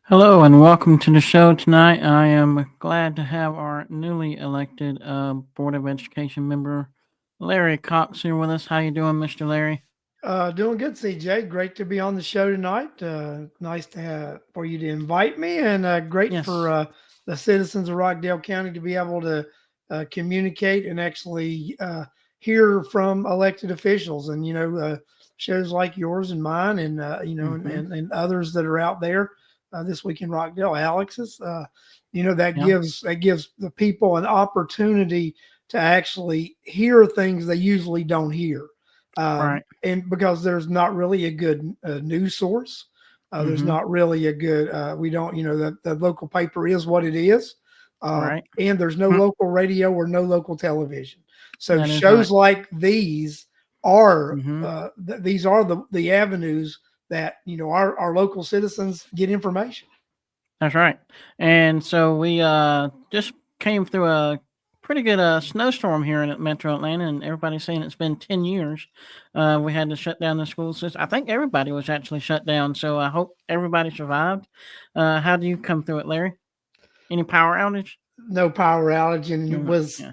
Hello and welcome to the show tonight. I am glad to have our newly elected Board of Education member, Larry Cox, here with us. How you doing, Mr. Larry? Doing good, CJ. Great to be on the show tonight. Nice to have for you to invite me, and great for Yes. the citizens of Rockdale County to be able to communicate and actually hear from elected officials. And shows like yours and mine, and Mm-hmm. and others that are out there this week in Rockdale, Alex's. That Yeah. gives the people an opportunity to actually hear things they usually don't hear. Right. And because there's not really a good news source, there's Mm-hmm. not really a good, we don't, the local paper is what it is. Right. And there's no local radio or no local television. So That is right. shows like these are, Mm-hmm. these are the avenues that, our local citizens get information. That's right. And so we just came through a pretty good snowstorm here in Metro Atlanta, and everybody's saying it's been 10 years. We had to shut down the school system. I think everybody was actually shut down, so I hope everybody survived. How do you come through it, Larry? Any power outage? No power outage, and it No. was, Yeah.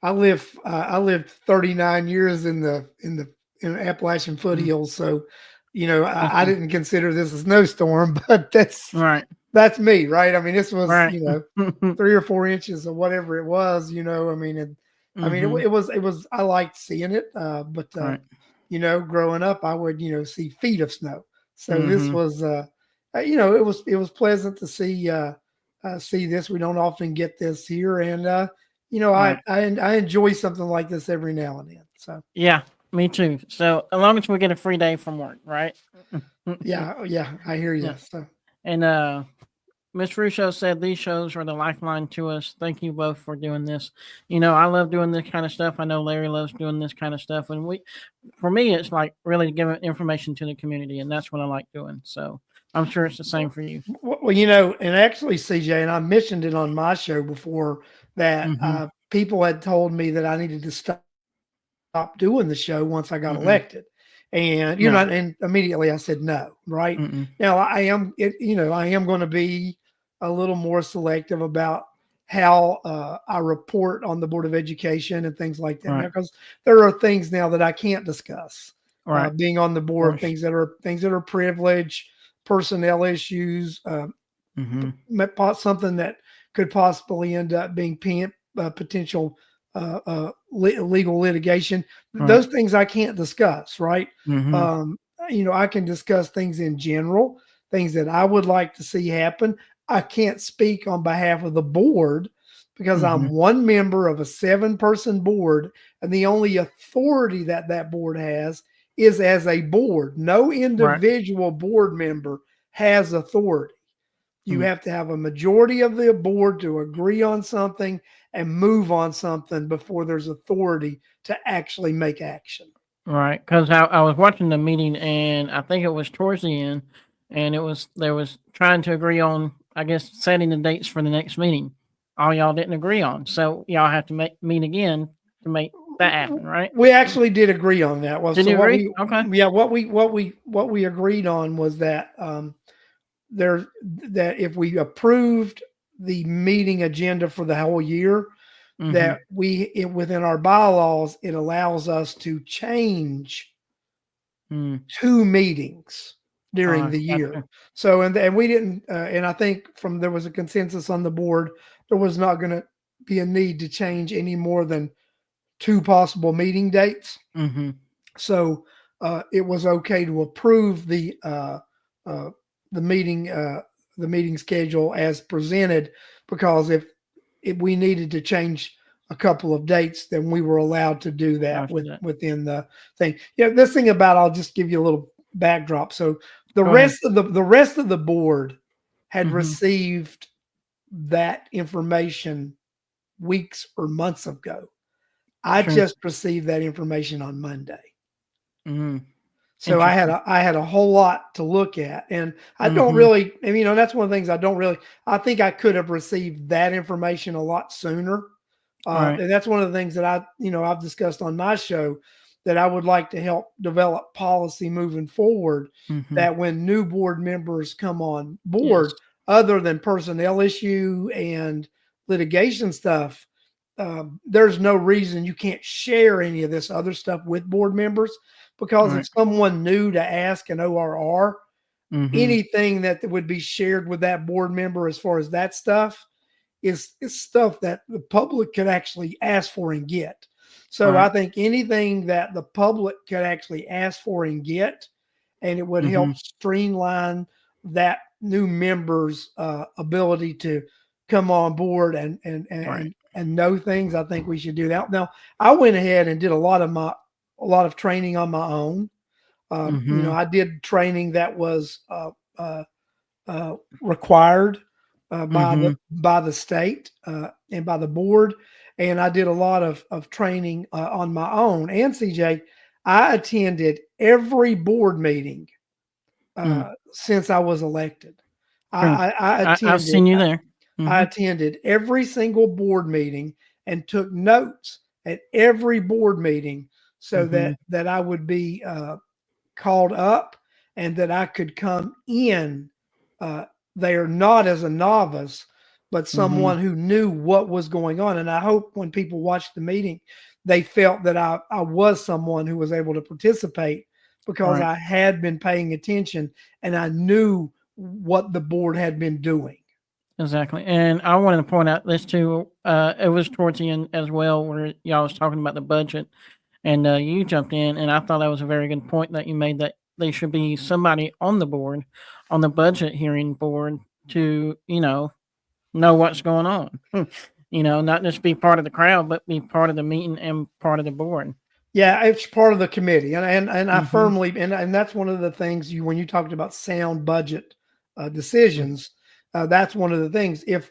I lived 39 years in Appalachian Mm. foothills, so I Okay. didn't consider this a snowstorm, but Right. that's me, right? I mean, this was, Right. 3 or 4 inches of whatever it was, I mean, Mm-hmm. it was I liked seeing it, but Right. growing up, I would see feet of snow, so this Mm-hmm. was it was pleasant to see this. We don't often get this here, and Right. I enjoy something like this every now and then. So Yeah. Me too. So as long as we get a free day from work, right? yeah, I hear you. Yeah. So And Miss Russo said these shows are the lifeline to us. Thank you both for doing this. I love doing this kind of stuff. I know Larry loves doing this kind of stuff. And for me, it's like really giving information to the community, and that's what I like doing. So I'm sure it's the same for you. well, and actually, CJ, and I mentioned it on my show before that Mm-hmm. people had told me that I needed to stop doing the show once I got elected. And and No. immediately I said no. Right Mm-mm. now, I am going to be a little more selective about how I report on the Board of Education and things like that. Now, Right. because there are things now that I can't discuss Right. being on the Of board, course. things that are privilege, personnel issues, Mm-hmm. something that could possibly end up being potential legal litigation. Right. Those things I can't discuss, right? Mm-hmm. Um, I can discuss things in general, things that I would like to see happen. I can't speak on behalf of the board because Mm-hmm. I'm one member of a seven-person board, and the only authority that board has is as a board. No Right. individual board member has authority. You Mm. have to have a majority of the board to agree on something and move on something before there's authority to actually make action. Right. Because I was watching the meeting, and I think it was towards the end, and there was trying to agree on, I guess, setting the dates for the next meeting. All y'all didn't agree on, so y'all have to meet again to make that happen, right? We actually did agree on that. Well, Did so you agree? Okay. what we agreed on was that there that if we approved the meeting agenda for the whole year, Mm-hmm. that within our bylaws it allows us to change Mm. 2 meetings during the year. Gotcha. So and we didn't, and I think there was a consensus on the board. There was not going to be a need to change any more than two possible meeting dates. Mm-hmm. So it was okay to approve uh, the meeting uh, the meeting schedule as presented, because if we needed to change a couple of dates, then we were allowed to do that I'll do that. within the thing. This thing about, I'll just give you a little backdrop. So the Go ahead. rest of the board had Mm-hmm. received that information weeks or months ago. I True. just received that information on Monday. Mm-hmm. So Interesting. I had a whole lot to look at, and I don't Mm-hmm. really. I mean, that's one of the things I don't really. I think I could have received that information a lot sooner, Right. and that's one of the things that I've discussed on my show. that I would like to help develop policy moving forward, Mm-hmm. that when new board members come on Yes. board, other than personnel issue and litigation stuff, there's no reason you can't share any of this other stuff with board members, because if Right. someone new to ask an ORR, Mm-hmm. anything that would be shared with that board member as far as that stuff is stuff that the public could actually ask for and get. So I Right. think anything that the public could actually ask for and get, and it would Mm-hmm. help streamline that new member's ability to come on board Right. and know things. I think we should do that. Now, I went ahead and did a lot of training on my own. Mm-hmm. I did training that was required Mm-hmm. by the state and by the board, and I did a lot of training on my own. And CJ, I attended every board meeting Mm. since I was elected. Hmm. I I've attended seen you there. I Mm-hmm. attended every single board meeting and took notes at every board meeting, so Mm-hmm. that I would be called up and that I could come in uh, there not as a novice, but Mm-hmm. someone who knew what was going on. And I hope when people watched the meeting, they felt that I was someone who was able to participate, because Right. I had been paying attention and I knew what the board had been doing. Exactly. And I wanted to point out this too. It was towards the end as well, where y'all was talking about the budget, and you jumped in, and I thought that was a very good point that you made, that there should be somebody on the board, on the budget hearing board, to know what's going on. Not just be part of the crowd, but be part of the meeting and part of the board. Yeah, it's part of the committee, and I Mm-hmm. firmly, and that's one of the things, when you talked about sound budget decisions, that's one of the things. If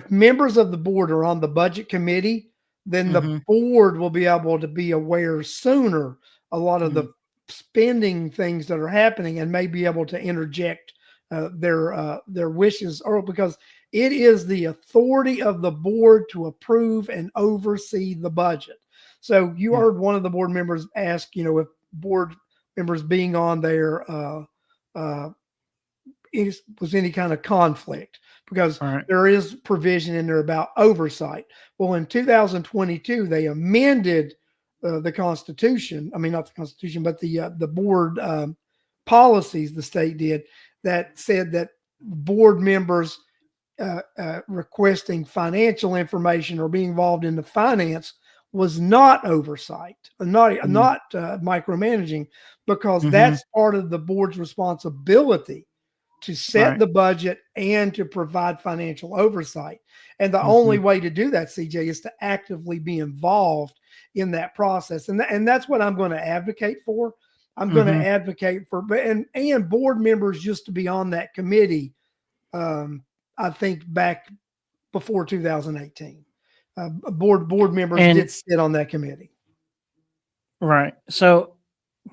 members of the board are on the budget committee, then the Mm-hmm. board will be able to be aware sooner a lot of Mm-hmm. the spending things that are happening, and may be able to interject their wishes, or because it is the authority of the board to approve and oversee the budget. So you Yeah. heard one of the board members ask, if board members being on there uh, was any kind of conflict, because All right. there is provision in there about oversight. Well, in 2022, they amended the Constitution. I mean, not the Constitution, but the board policies the state did, that said that board members requesting financial information or being involved in the finance was not oversight, not micromanaging, because Mm-hmm. that's part of the board's responsibility to set Right. the budget and to provide financial oversight. And the Mm-hmm. only way to do that, CJ, is to actively be involved in that process. And that's what I'm going to advocate for. I'm going to Mm-hmm. advocate for, and board members just to be on that committee. I think back before 2018, board members And did sit on that committee. right. So,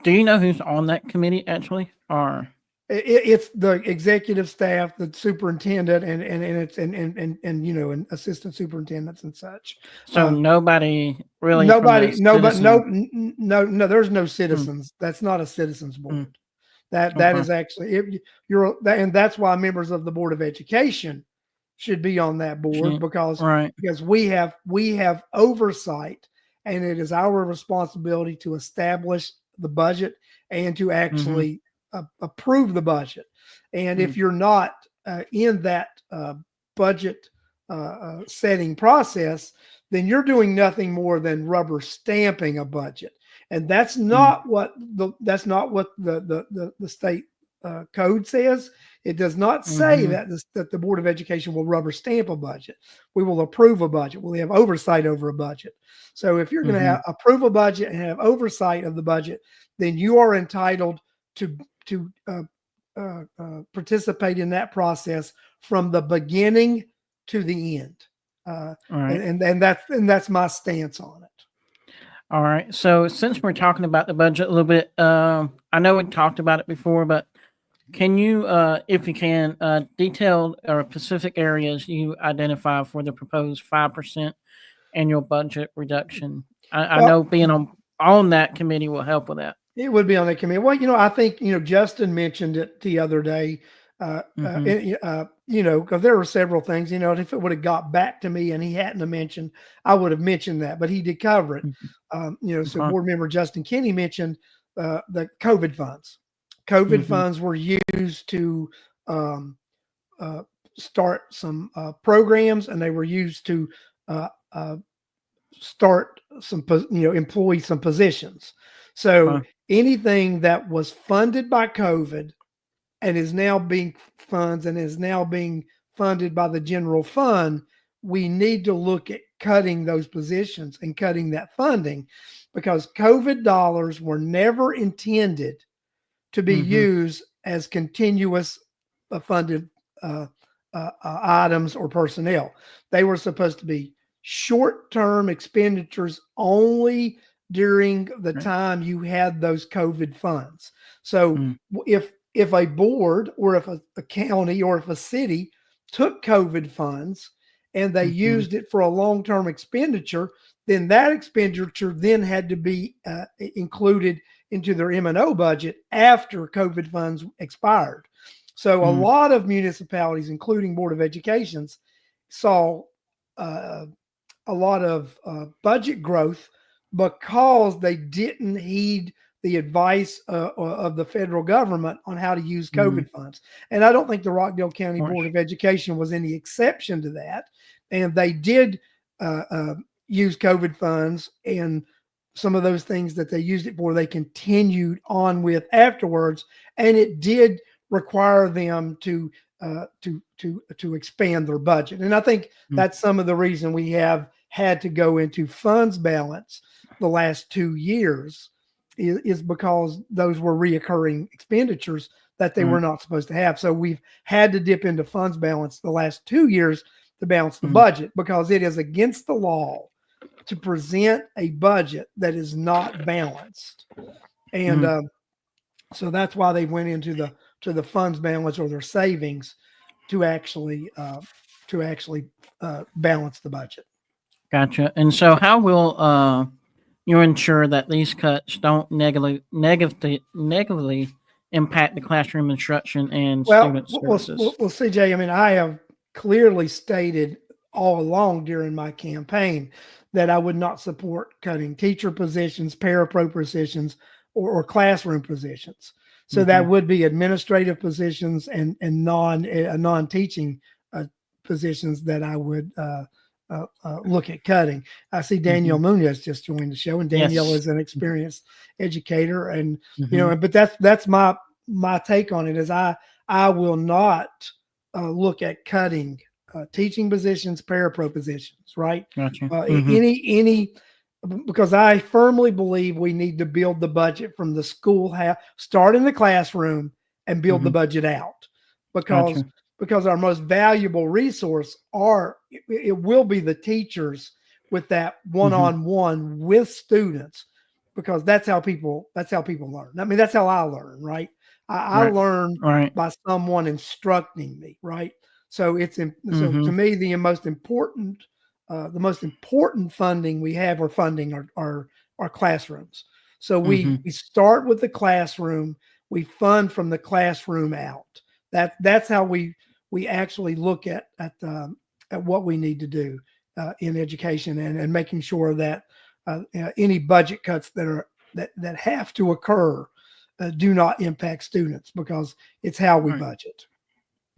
do you know who's on that committee actually? Or It's the executive staff, the superintendent, and assistant superintendents and such. so nobody really from the Nobody, no, but no, citizen. no. There's no Mm, citizens. That's not a citizens mm, board. That okay. is actually, if and that's why members of the Board of Education should be on that board, because Right. we have oversight, and it is our responsibility to establish the budget and to Mm-hmm. actually approve the budget. And Mm, if you're not in that budget setting process, then you're doing nothing more than rubber stamping a budget, and that's mm, not what the state code says. It does not say mm-hmm. that the Board of Education will rubber stamp a budget. We will approve a budget. We'll have oversight over a budget. So if you're going Mm-hmm. to approve a budget and have oversight of the budget, then you are entitled to participate in that process from the beginning to the end. All right. And that's my stance on it. All right. So, since we're talking about the budget a little bit, I know we talked about it before, but can you, if you can, detail or specific areas you identify for the proposed 5% annual budget reduction. I Well, know being on that committee will help with that. it would be on the committee. Well, I think, Justin mentioned it the other day, Mm-hmm. because there were several things, and if it would have got back to me and he hadn't have mentioned, I would have mentioned that, but he did cover it. So Okay. board member Justin Kinney mentioned the COVID funds. COVID Mm-hmm. funds were used to um, uh, start some programs, and they were used to uh, uh, start some, employ some positions. So Okay. anything that was funded by COVID and is now being funded by the general fund, we need to look at cutting those positions and cutting that funding, because COVID dollars were never intended to be Mm-hmm. used as continuous funded uh, items or personnel. They were supposed to be short term expenditures only during the Right. time you had those COVID funds. So Mm-hmm. if a board or if a county or if a city took COVID funds and they Mm-hmm. used it for a long term expenditure, then that expenditure then had to be included into their M&O budget after COVID funds expired. So a lot of municipalities, including Board of Educations, saw uh, a lot of budget growth because they didn't heed the advice of the federal government on how to use Mm-hmm. COVID funds. And I don't think the Rockdale Of County course. Board of Education was any exception to that. And they did uh, uh, use COVID funds, and some of those things that they used it for, they continued on with afterwards. And it did require them to expand their budget. And I think Mm-hmm. that's some of the reason we have had to go into funds balance the last 2 years is because those were reoccurring expenditures that they were not supposed to have. So we've had to dip into funds balance the last 2 years to balance the Mm-hmm. budget, because it is against the law to present a budget that is not balanced. And Mm-hmm. so that's why they went into the funds balance or their savings to actually balance the budget. Gotcha. And so, how will you ensure that these cuts don't negatively impact the classroom instruction and Well, student services? CJ, I mean, I have clearly stated all along during my campaign that I would not support cutting teacher positions, parapro positions, or classroom positions. So Mm-hmm. that would be administrative positions and non teaching positions that I would look at cutting. I see Mm-hmm. Danielle Munoz just joined the show, and Danielle Yes. is an experienced educator, and Mm-hmm. but that's my take on it. Is I will not look at cutting teaching positions, parapro positions, right? Gotcha. Mm-hmm. Any because I firmly believe we need to build the budget from the start in the classroom and build the Mm-hmm. budget out, because Gotcha. our most valuable resource it will be the teachers with that Mm-hmm. one-on-one with students, because that's how people learn. I mean, that's how I learn, right? I Right. learn Right. by someone instructing me, right? So so Mm-hmm. to me, the most important funding we have are funding our classrooms. So Mm-hmm. we start with the classroom, we fund from the classroom out. That's how we actually look at what we need to do in education, and making sure that any budget cuts that have to occur do not impact students, because it's how we Right. budget.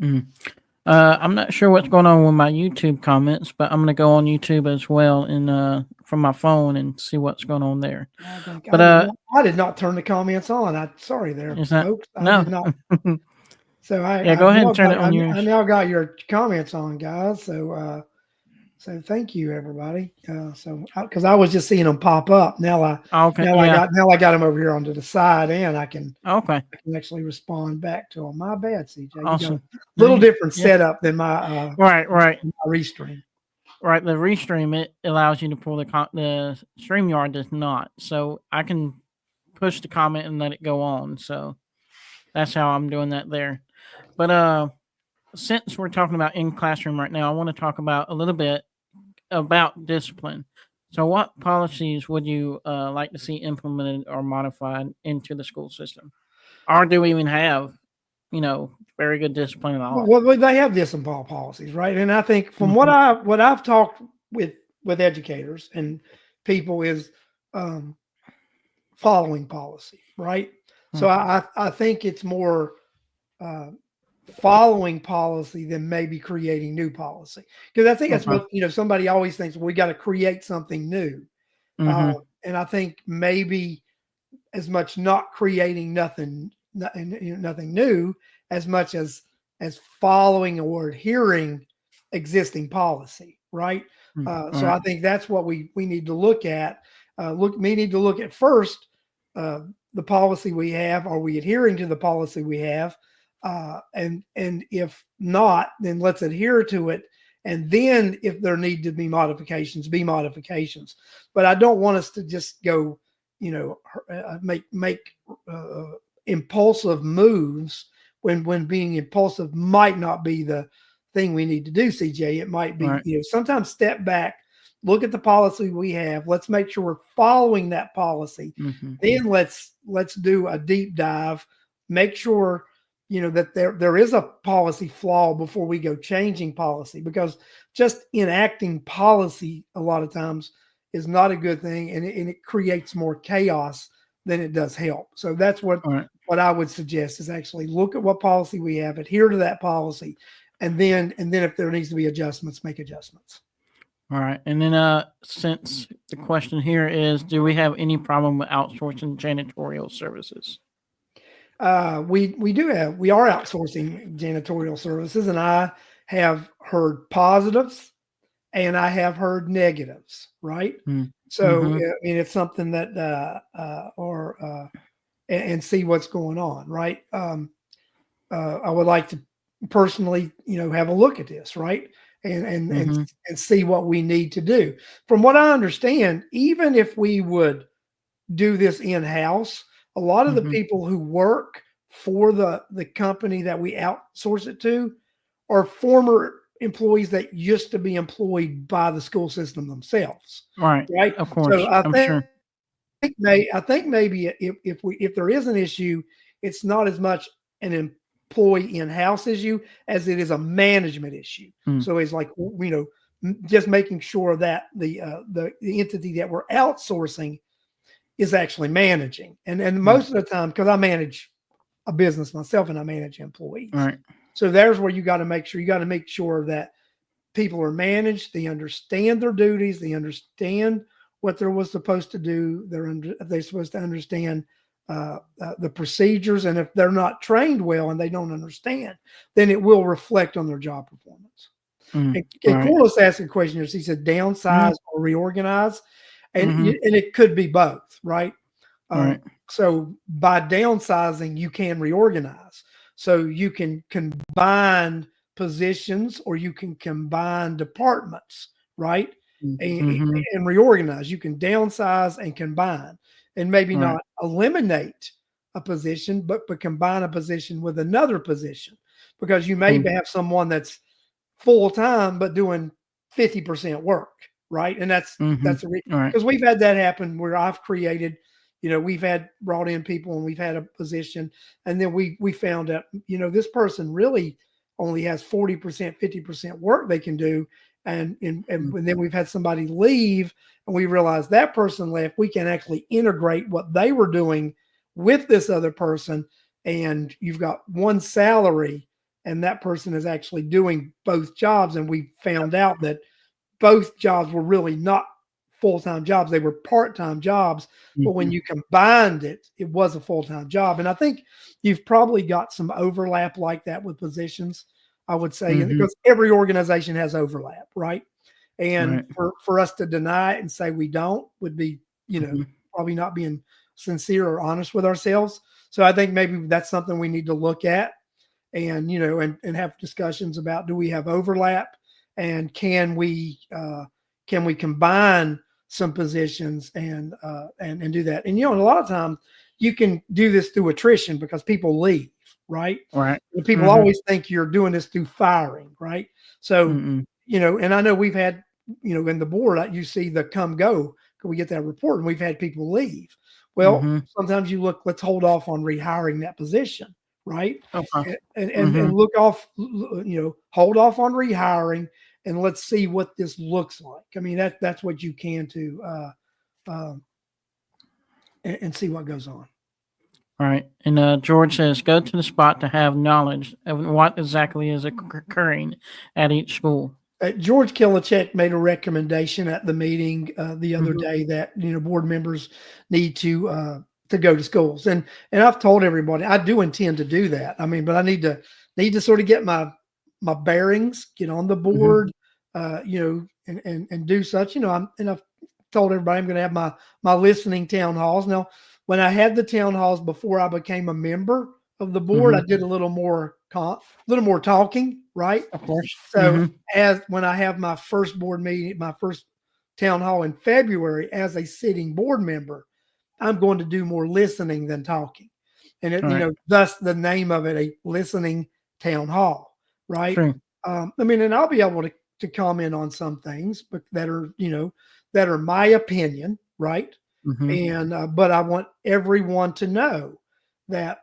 Mm-hmm. I'm not sure what's going on with my YouTube comments, but I'm gonna go on YouTube as well and from my phone and see what's going on there. But I did not turn the comments on. Sorry there, is that folks. I no? did not. So Yeah, go ahead and turn it on I yours. now got your comments on, guys. So thank you, everybody. So because I was just seeing them pop up. Okay. Yeah. Now I got them over here onto the side, and I can Okay. actually respond back to them. My bad, CJ. You got a Awesome. little Nice. different Yeah. setup than my Right. Right. restream. Right. The restream it allows you to pull the StreamYard does not, so I can push the comment and let it go on. So that's how I'm doing that there. But since we're talking about in classroom right now, I want to talk about a little bit about discipline. So, what policies would you like to see implemented or modified into the school system, or do we even have, very good discipline at all? Well, they have discipline policies, right? And I think from Hmm. what I've talked with educators and people is um, following policy, right? So I think it's more uh, following policy than maybe creating new policy, because I think that's Okay. what somebody always thinks, well, we got to create something new, uh, Hmm. and I think maybe as much not creating nothing new as much as following or adhering existing policy, right? All So right. I think that's what we need to look at. We need to look at first uh, the policy we have. Are we adhering to the policy we have? And if not, then let's adhere to it. And then if there need to be modifications, be modifications. But I don't want us to just go, make uh, impulsive moves when being impulsive might not be the thing we need to do. CJ, it might All be, right. sometimes step back, look at the policy we have. Let's make sure we're following that policy. Hmm. Then let's do a deep dive. Make sure that there is a policy flaw before we go changing policy, because just enacting policy a lot of times is not a good thing, and it creates more chaos than it does help. So that's what All right. I would suggest is actually look at what policy we have, adhere to that policy, and then if there needs to be adjustments, make adjustments. All right. And then, since the question here is, do we have any problem with outsourcing janitorial services? We are outsourcing janitorial services, and I have heard positives and I have heard negatives, right? So Mm-hmm. I mean, it's something that or and see what's going on, right? I would like to personally, have a look at this, right? And and and Mm-hmm. and see what we need to do. From what I understand, even if we would do this in house, a lot of the Mm-hmm. people who work for the company that we outsource it to are former employees that used to be employed by the school system themselves, Right. right? Of So course. I I'm think sure. I think maybe if there is an issue, it's not as much an employee in-house issue as it is a management issue. Mm. So it's like, just making sure that the entity that we're outsourcing is actually managing. And Mm. most of the time, because I manage a business myself and I manage All employees. right. So there's where you got to make sure that people are managed, they understand their duties, they understand what they're supposed to do. They're supposed to understand the procedures, and if they're not trained well and they don't understand, then it will reflect on their job performance. Mm. All And right. Corliss asked a question here. He said Mm-hmm. downsize or reorganize, and Mm-hmm. it could be both, right? All Um, right. so by downsizing, you can reorganize. So you can combine positions or you can combine departments, right? And, Mm-hmm. and reorganize. You can downsize and combine, and maybe All right. not eliminate a position, but combine a position with another position, because you may Mm. have someone that's full time but doing 50% work, right? And Mm-hmm. that's the All right. because we've had that happen where I've created, we've had brought in people and we've had a position, and then we found out, this person really only has 40%, 50% work they can do. And Mm. then we've had somebody leave, and we realized that person left. We can actually integrate what they were doing with this other person, and you've got one salary, and that person is actually doing both jobs. And we found out that both jobs were really not full-time jobs. They were part-time jobs, but when Mhm. you combined it, it was a full-time job. And I think you've probably got some overlap like that with positions, I would say, Mhm. because every organization has overlap, right? And Right. for us to deny it and say we don't would be, Mhm. probably not being sincere or honest with ourselves. So I think maybe that's something we need to look at, and and have discussions about, do we have overlap, and can we combine some positions, and do that. And a lot of times you can do this through attrition because people leave, right? Right. And people Mhm. always think you're doing this through firing, right? So Mm-mm. and I know in the board, you see the come go. We get that report, and we've had people leave. Well, Mm-hmm. sometimes you look. Let's hold off on rehiring that position, right? Okay. And look off. Hold off on rehiring, and let's see what this looks like. I mean, that's what you can to and see what goes on. All right. And George says, go to the spot to have knowledge of what exactly is occurring at each school. George Killichek made a recommendation at the meeting the other Mm-hmm. day that board members need to go to schools, and I've told everybody I do intend to do that. I mean, but I need to sort of get my bearings, get on the Mm-hmm. board, and do such. I've told everybody I'm going to have my listening town halls. Now, when I had the town halls before I became a member of the board, I Mm-hmm. did a little more talking, right? Of course. So Mm-hmm. as when I have my first board meeting, my first town hall in February as a sitting board member, I'm going to do more listening than talking. And All right. thus the name of it, a listening town hall, right? True. And I'll be able to comment on some things, but that are my opinion, right? Mm-hmm. And but I want everyone to know that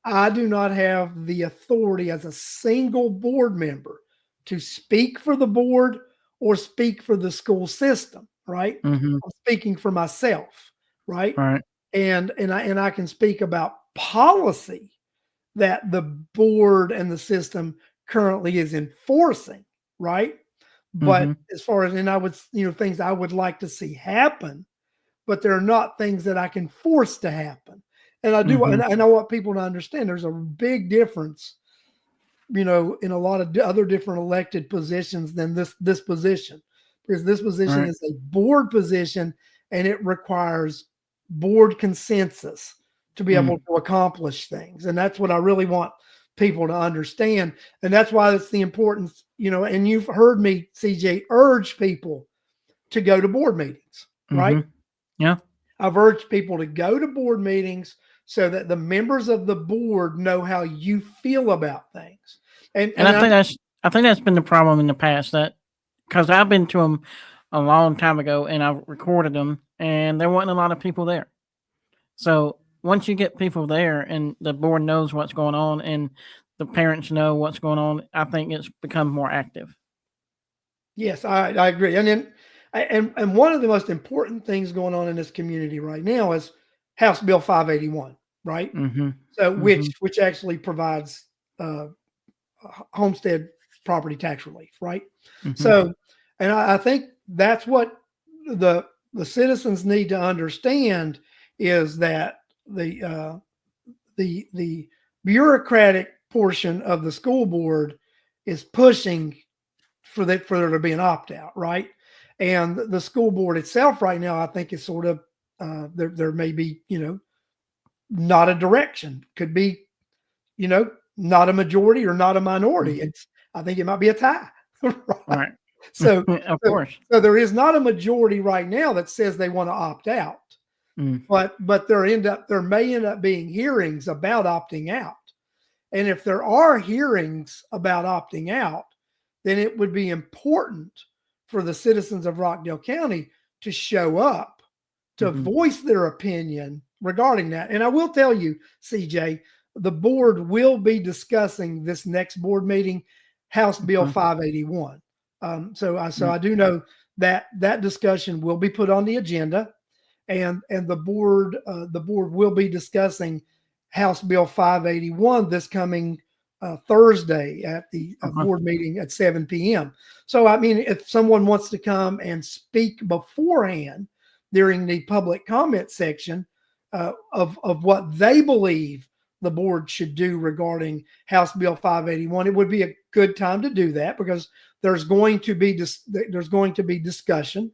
I do not have the authority as a single board member to speak for the board or speak for the school system, right? Mm-hmm. I'm speaking for myself, right? All right. And I can speak about policy that the board and the system currently is enforcing, right? But Mm-hmm. as far as, and I would, things I would like to see happen, but they're not things that I can force to happen. And I do, Mm-hmm. and I want people to understand there's a big difference, in a lot of other different elected positions than this position, because this All position right. is a board position and it requires board consensus to be able Mm. to accomplish things. And that's what I really want people to understand. And that's why it's the importance, and you've heard me, CJ, urge people to go to board meetings, right? Mm-hmm. Yeah. I've urged people to go to board meetings so that the members of the board know how you feel about things. And And and I think that's been the problem in the past, that because I've been to them a long time ago and I've recorded them, and there wasn't a lot of people there. So once you get people there and the board knows what's going on and the parents know what's going on, I think it's become more active. yes, I agree. And then and one of the most important things going on in this community right now is House Bill 581, right? Mm-hmm. So Mm-hmm. which actually provides uh, homestead property tax relief, right? Mm-hmm. So, and I think that's what the citizens need to understand is that the bureaucratic portion of the school board is pushing for there to be an opt out, right? And the school board itself right now, I think, is sort of there may be not a direction, could be not a majority or not a minority. Mm-hmm. I think it might be a tie, All right? right. So, Of so course. so there is not a majority right now that says they want to opt out, Mm. but there may end up being hearings about opting out. And if there are hearings about opting out, then it would be important for the citizens of Rockdale County to show up to Mm-hmm. voice their opinion regarding that. And I will tell you, CJ, the board will be discussing this next board meeting, House Bill Uh-huh. 581. So Mm. I do know that discussion will be put on the agenda, and the board will be discussing House Bill 581 this coming Thursday at the Uh-huh. board meeting at 7 p.m. So, I mean, if someone wants to come and speak beforehand during the public comment section of what they believe the board should do regarding House Bill 581, it would be a good time to do that, because there's going to be discussion,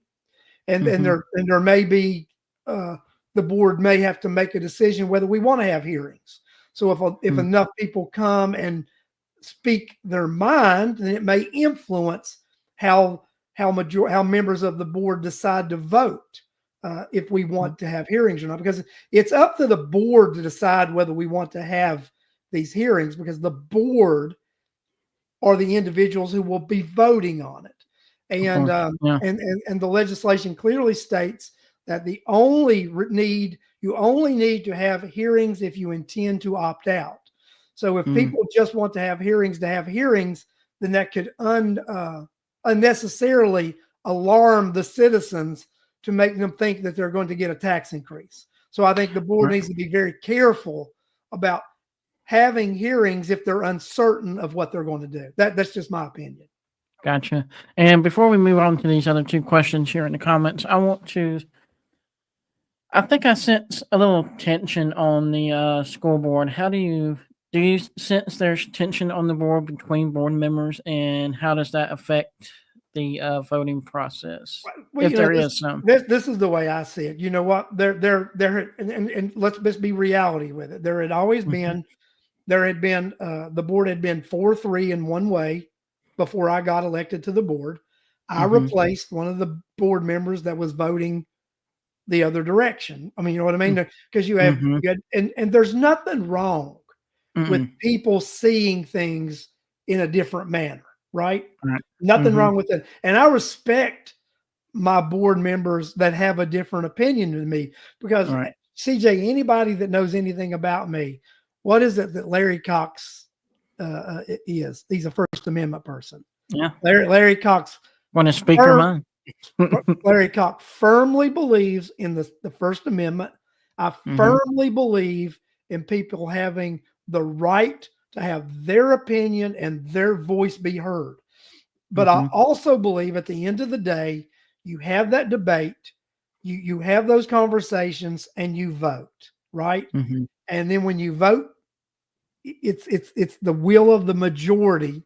and Mm-hmm. there may be the board may have to make a decision whether we want to have hearings. So if Mm. enough people come and speak their mind, then it may influence how members of the board decide to vote if we want to have hearings or not. Because it's up to the board to decide whether we want to have these hearings, because the board are the individuals who will be voting on it. Of And course. Yeah. and the legislation clearly states that the only need you only need to have hearings if you intend to opt out. So if Mm, people just want to have hearings, then that could unnecessarily alarm the citizens to make them think that they're going to get a tax increase. So I think the board right. needs to be very careful about having hearings if they're uncertain of what they're going to do. That's just my opinion. Gotcha. And before we move on to these other two questions here in the comments, I think I sense a little tension on the school board. Do you sense there's tension on the board between board members, and how does that affect the voting process, Well, if there is some? this is the way I see it. You know what? There and let's just be reality with it. Hmm. There had been the board had been 4-3 in one way before I got elected to the board. I Hmm. replaced one of the board members that was voting the other direction. I mean, you know what I mean? Because Hmm. you had and there's nothing wrong with Mm. people seeing things in a different manner, right? Right. Nothing Hmm. wrong with it. And I respect my board members that have a different opinion than me because Right. CJ, anybody that knows anything about me, what is it that Larry Cox is? He's a First Amendment person. Yeah. Larry Cox Want to speak your firm, mind? Larry Cox firmly believes in the First Amendment. I Hmm. firmly believe in people having the right to have their opinion and their voice be heard. But I Hmm. also believe at the end of the day, you have that debate, you have those conversations, and you vote, right? Hmm. And then when you vote, it's the will of the majority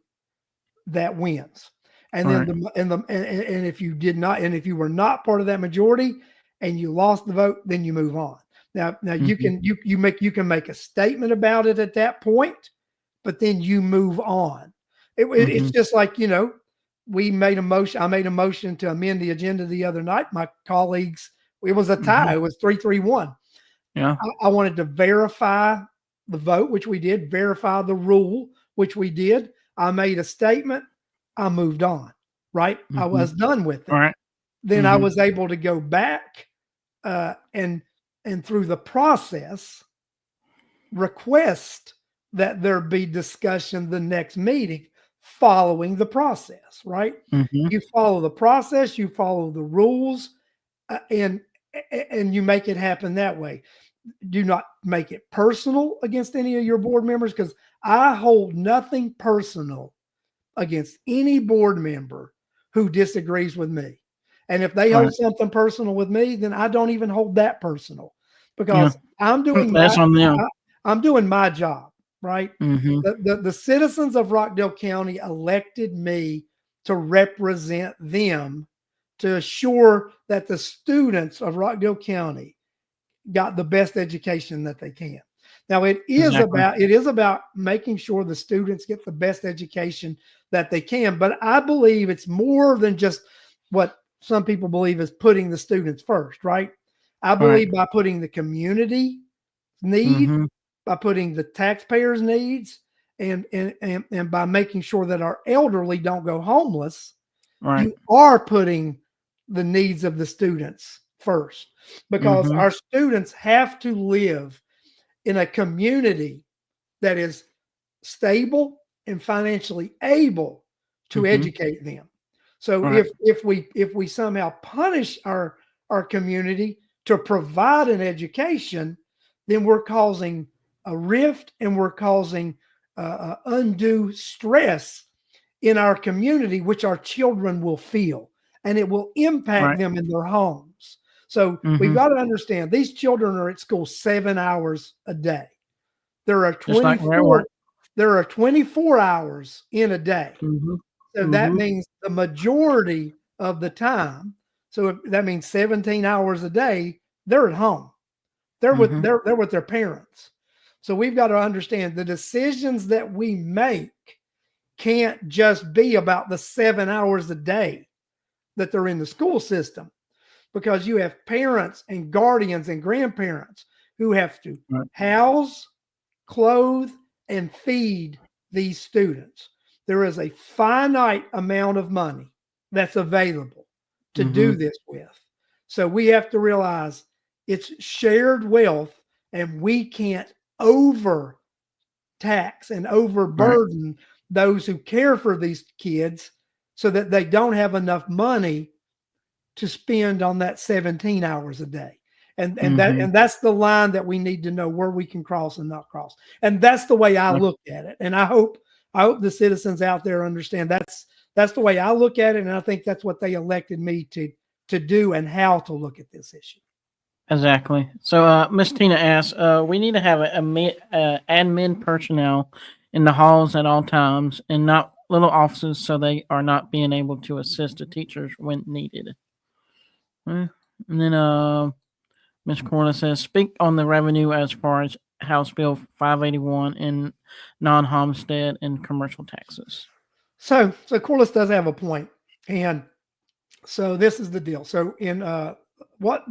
that wins. And then Right. and if you did not, and if you were not part of that majority and you lost the vote, then you move on. Now Hmm. you can make a statement about it at that point, but then you move on. It's Hmm. just like, we made a motion. I made a motion to amend the agenda the other night. My colleagues, it was a Hmm. tie. It was 3-3-1. Yeah. I wanted to verify the vote, which we did, verify the rule, which we did. I made a statement. I moved on, right? I Hmm. was done with it. Right. Then I Hmm. was able to go back and through the process request that there be discussion the next meeting following the process, right? Hmm. You follow the process, you follow the rules, uh, and and you make it happen that way. Do not make it personal against any of your board members because I hold nothing personal against any board member who disagrees with me. And if they Right. hold something personal with me, then I don't even hold that personal Yeah. because That's on them. I'm doing my job, right? Hmm. The citizens of Rockdale County elected me to represent them to assure that the students of Rockdale County got the best education that they can. Now Exactly. it is about making sure the students get the best education that they can, but I believe it's more than just what some people believe is putting the students first, right? I Right. believe by putting the community need, Hmm. by putting the taxpayers' needs, and by making sure that our elderly don't go homeless, Right. you are putting the needs of the students first because Hmm. our students have to live in a community that is stable and financially able to Hmm. educate them. So Right. if we somehow punish our community to provide an education, then we're causing a rift and we're causing undue stress in our community, which our children will feel, and it will impact Right. them in their homes. So we've Hmm. got to understand these children are at school 7 hours a day. There are Just like we're at 24 work. there are 24 hours in a day. Hmm. So that Hmm. means the majority of the time, so if that means 17 hours a day, they're at home. Hmm. They're with their parents. So we've got to understand the decisions that we make can't just be about the 7 hours a day that they're in the school system because you have parents and guardians and grandparents who have to Right. house, clothe, and feed these students. There is a finite amount of money that's available to do Mhm. this with. So we have to realize it's shared wealth, and we can't over tax and Right. overburden those who care for these kids so that they don't have enough money to spend on that 17 hours a day. Mhm. And that's the line that we need to know where we can cross and not cross. And that's the way I Right. look at it. And I hope the citizens out there understand that's the way I look at it. And I think that's what they elected me to do and how to look at this issue. Exactly. So, Miss Tina asks, we need to have admin personnel in the halls at all times and not little offices so they are not being able to assist the teachers when needed. Eh, And then Ms. Corner says, speak on the revenue as far as House Bill 581 and non-homestead and commercial taxes. So Corliss does have a point. And so this is the deal. So in what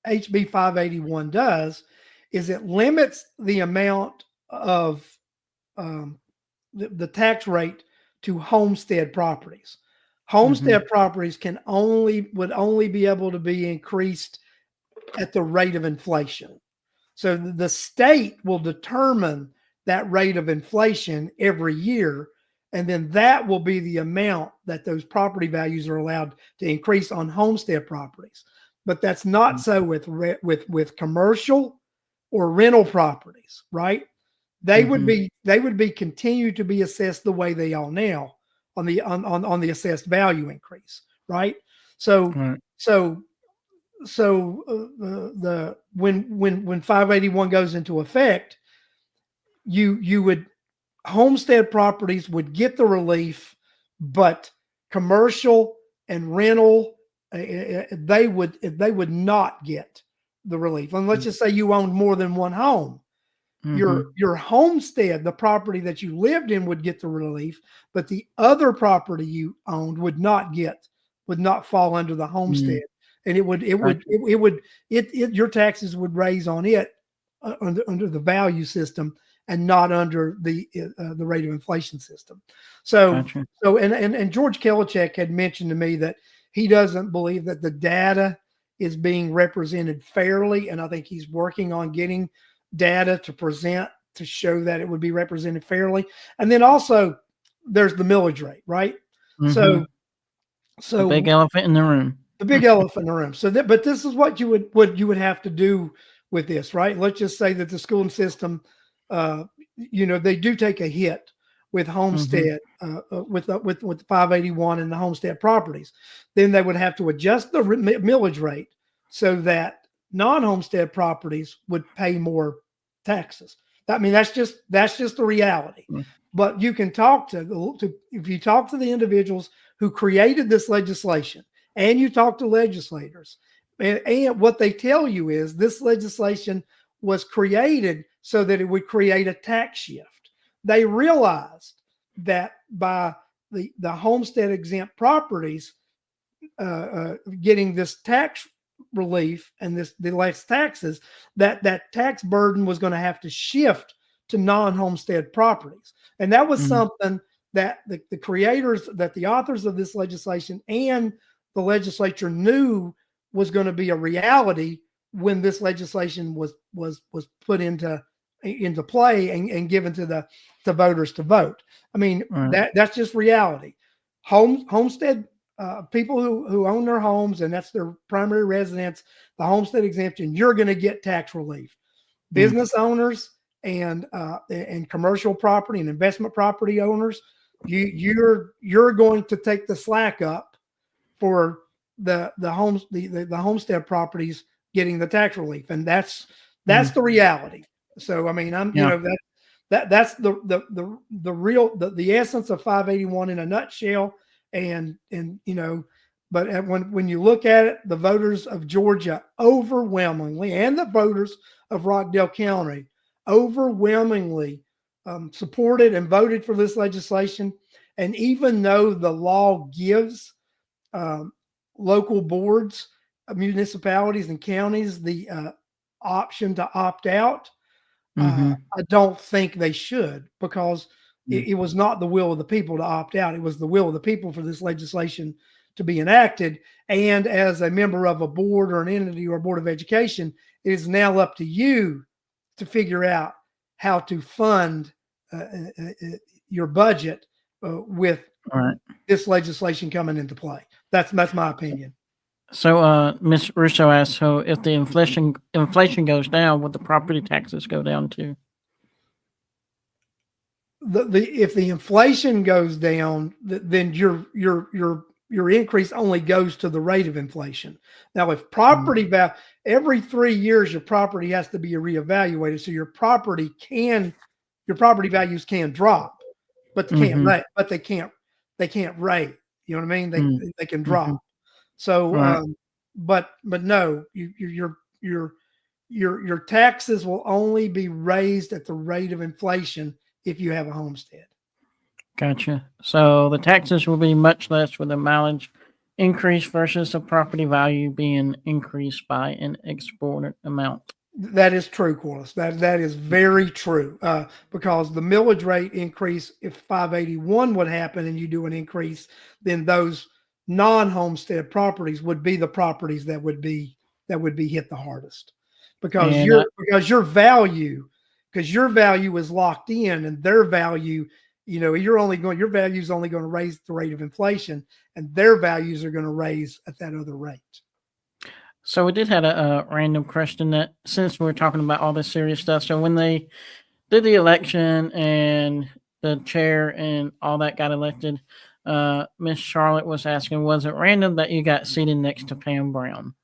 HB 581 does is it limits the amount of um, the tax rate to homestead properties. Mm-hmm. Homestead properties would only be able to be increased at the rate of inflation. So the state will determine that rate of inflation every year, and then that will be the amount that those property values are allowed to increase on homestead properties. But that's not so with commercial or rental properties, right? Mm-hmm. They would be continue to be assessed the way they are now on the assessed value increase, right? So All right. so the when 581 goes into effect, you would homestead properties would get the relief, but commercial and rental they would not get the relief. And let's just say you owned more than one home. Mm-hmm. Your homestead, the property that you lived in, would get the relief, but the other property you owned would not fall under the Mm-hmm. homestead, and Gotcha. your taxes would raise on it under the value system and not under the rate of inflation system. So Gotcha. and George Kelichek had mentioned to me that he doesn't believe that the data is being represented fairly, and I think he's working on getting data to present to show that it would be represented fairly. And then also there's the millage rate, right? Mm-hmm. So The big so elephant in the room. the big elephant in the room. But this is what you would have to do with this, right? Let's just say that the schooling system, they do take a hit with Mm-hmm. homestead, with the 581 and the homestead properties. Then they would have to adjust the millage rate so that non-homestead properties would pay more taxes. I mean, that's just the reality. But you can talk to if you talk to the individuals who created this legislation, and you talk to legislators, and what they tell you is this legislation was created so that it would create a tax shift. They realized that by the homestead exempt properties getting this tax relief and the less taxes, that tax burden was going to have to shift to non-homestead properties. And that was Mm-hmm. something that the creators, that the authors of this legislation and the legislature knew was going to be a reality when this legislation was put into play and given to the voters to vote. I mean, All right. that's just reality. Homestead people who own their homes and that's their primary residence, the homestead exemption, you're going to get tax relief. Mm. Business owners and commercial property and investment property owners, you're going to take the slack up for the homestead properties getting the tax relief, and that's Mm. the reality. So I mean, Yeah. that's the real the essence of 581 in a nutshell. And but when you look at it, the voters of Georgia overwhelmingly, and the voters of Rockdale County overwhelmingly supported and voted for this legislation. And even though the law gives um, local boards, municipalities, and counties the option to opt out, Mm-hmm. I don't think they should, because Mm. it was not the will of the people to opt out. It was the will of the people for this legislation to be enacted. And as a member of a board or an entity or a board of education, it is now up to you to figure out how to fund your budget with All right. this legislation coming into play. That's my opinion. So, Ms. Russo asked, so if the inflation goes down, would the property taxes go down too? If the inflation goes down, then your increase only goes to the rate of inflation. Now, if property value every 3 years, your property has to be reevaluated, so your property values can drop, but they can't rate. You know what I mean? They can drop. So, Right. but no, your taxes will only be raised at the rate of inflation if you have a homestead. Gotcha. So the taxes will be much less with the mileage increase versus the property value being increased by an exorbitant amount. That is true, Corliss. That is very true. Because the millage rate increase, if 581 would happen and you do an increase, then those non-homestead properties would be the properties that would be hit the hardest, because And your value is locked in, and their value, your value is only going to raise the rate of inflation, and their values are going to raise at that other rate. so we did have a random question that, since we're talking about all this serious stuff, so when they did the election and the chair and all that got elected, Miss Charlotte was asking, was it random that you got seated next to Pam Brown?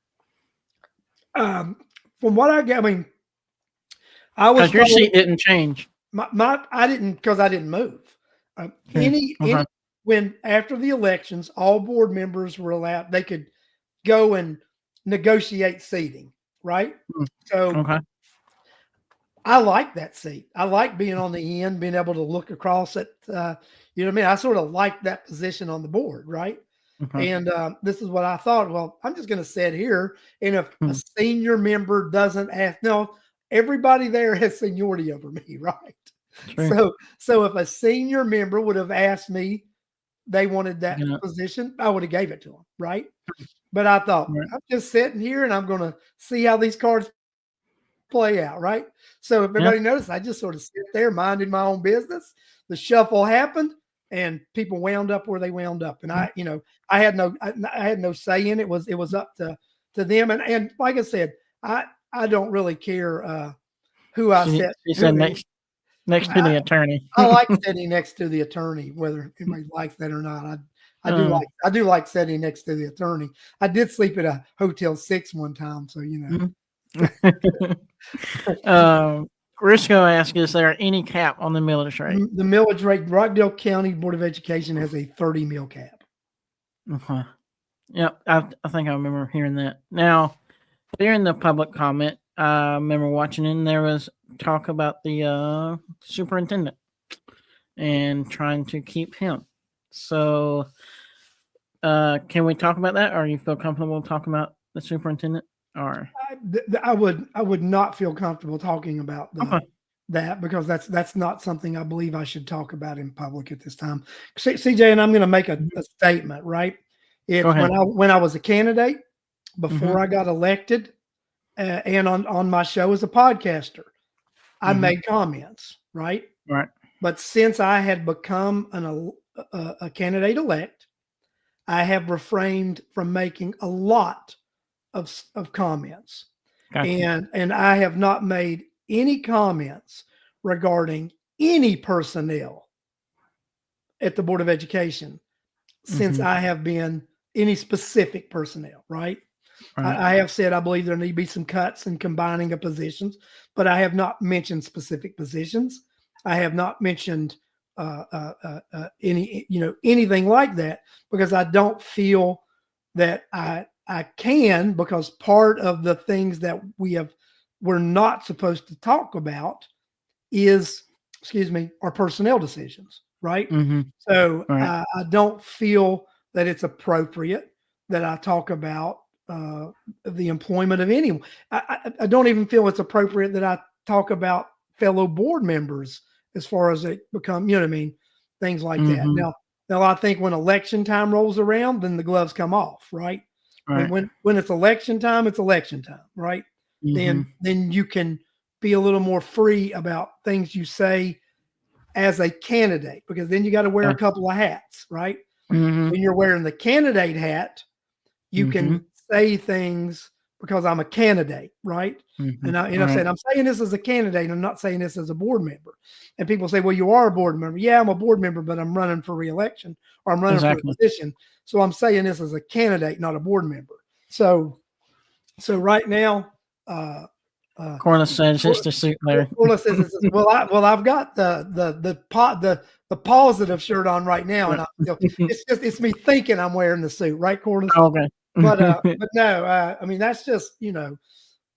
From what I get, I mean, I was Because your seat didn't change. I didn't, because I didn't move. When after the elections, all board members were allowed, they could go and negotiate seating, right? So I like that seat. I like being on the end, being able to look across at, you know what I mean? I sort of like that position on the board, right? And this is what I thought. Well, I'm just going to sit here, and if a senior member doesn't ask, no, everybody there has seniority over me, right? True. So if a senior member would have asked me, they wanted that position, I would have gave it to them, right? But I thought, I'm just sitting here and I'm going to see how these cards play out, right? So if everybody noticed, I just sort of sit there minding my own business. The shuffle happened, and people wound up where they wound up, and I had no say in it. It was up to them, and like I said, I don't really care who I sit. She said next to the attorney. I like sitting next to the attorney, whether anybody likes that or not. I do like sitting next to the attorney. I did sleep at a Hotel 6 one time, so Risco asked, is there any cap on the millage rate? The millage rate, Rockdale County Board of Education has a 30 mil cap. Yep, I think I remember hearing that. Now, during the public comment, I remember watching, and there was talk about the superintendent and trying to keep him. So, can we talk about that, or you feel comfortable talking about the superintendent? Or I would not feel comfortable talking about that, because that's not something I believe I should talk about in public at this time. CJ, and I'm going to make a statement, right? When I was a candidate, before I got elected, and on my show as a podcaster, I made comments, right? Right. But since I had become a candidate elect, I have refrained from making a lot of comments. Gotcha. And I have not made any comments regarding any personnel at the Board of Education since I have been any specific personnel, right? I have said I believe there need to be some cuts and combining of positions, but I have not mentioned specific positions. I have not mentioned anything like that, because I don't feel that I can, because part of the things that we're not supposed to talk about is, our personnel decisions, right? So I don't feel that it's appropriate that I talk about the employment of anyone. I don't even feel it's appropriate that I talk about fellow board members as far as they become, things like that. Now, Now, I think when election time rolls around, then the gloves come off, right? Right. When it's election time, right? Mm-hmm. Then you can be a little more free about things you say as a candidate, because then you got to wear a Gotcha. couple of hats, right? Mm-hmm. When you're wearing the candidate hat, you Mm-hmm. can say things because I'm a candidate, right? Mm-hmm. And I'm Right. saying I'm saying this as a candidate. I'm not saying this as a board member. And people say, "Well, you are a board member." Yeah, I'm a board member, but I'm running for reelection or I'm running for a Exactly. position. So I'm saying this as a candidate, not a board member. So right now, uh, Corliss says it's the suit, Larry. Corliss says, I've got the positive shirt on right now, and it's me thinking I'm wearing the suit, right, Corliss? Okay. But no, I mean that's just